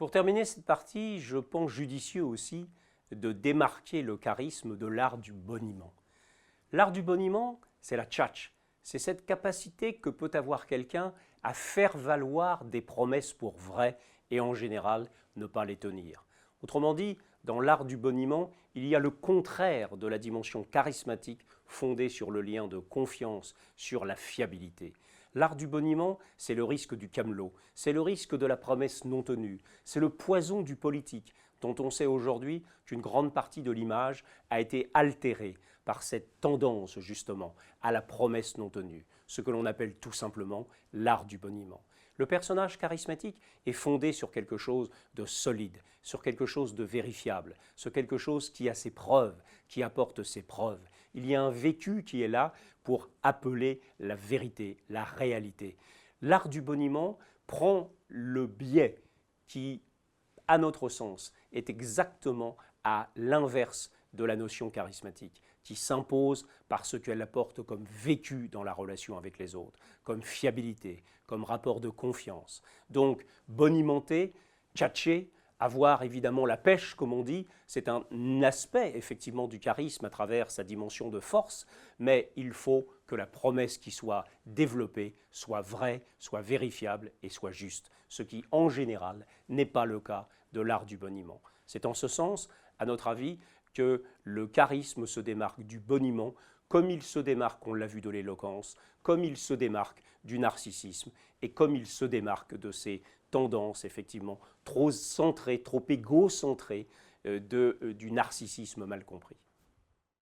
Pour terminer cette partie, je pense judicieux aussi de démarquer le charisme de l'art du boniment. L'art du boniment, c'est la tchatch. C'est cette capacité que peut avoir quelqu'un à faire valoir des promesses pour vraies et en général ne pas les tenir. Autrement dit, dans l'art du boniment, il y a le contraire de la dimension charismatique fondée sur le lien de confiance, sur la fiabilité. L'art du boniment, c'est le risque du camelot, c'est le risque de la promesse non tenue, c'est le poison du politique, dont on sait aujourd'hui qu'une grande partie de l'image a été altérée par cette tendance justement à la promesse non tenue, ce que l'on appelle tout simplement l'art du boniment. Le personnage charismatique est fondé sur quelque chose de solide, sur quelque chose de vérifiable, sur quelque chose qui a ses preuves, qui apporte ses preuves. Il y a un vécu qui est là pour appeler la vérité, la réalité. L'art du boniment prend le biais qui, à notre sens, est exactement à l'inverse de la notion charismatique, qui s'impose par ce qu'elle apporte comme vécu dans la relation avec les autres, comme fiabilité, comme rapport de confiance. Donc, bonimenter, tchatcher, avoir évidemment la pêche, comme on dit, c'est un aspect effectivement du charisme à travers sa dimension de force, mais il faut que la promesse qui soit développée soit vraie, soit vérifiable et soit juste, ce qui en général n'est pas le cas de l'art du boniment. C'est en ce sens, à notre avis, que le charisme se démarque du boniment, comme il se démarque, on l'a vu, de l'éloquence, comme il se démarque du narcissisme et comme il se démarque de ces tendances effectivement trop centrées, trop égocentrées du narcissisme mal compris.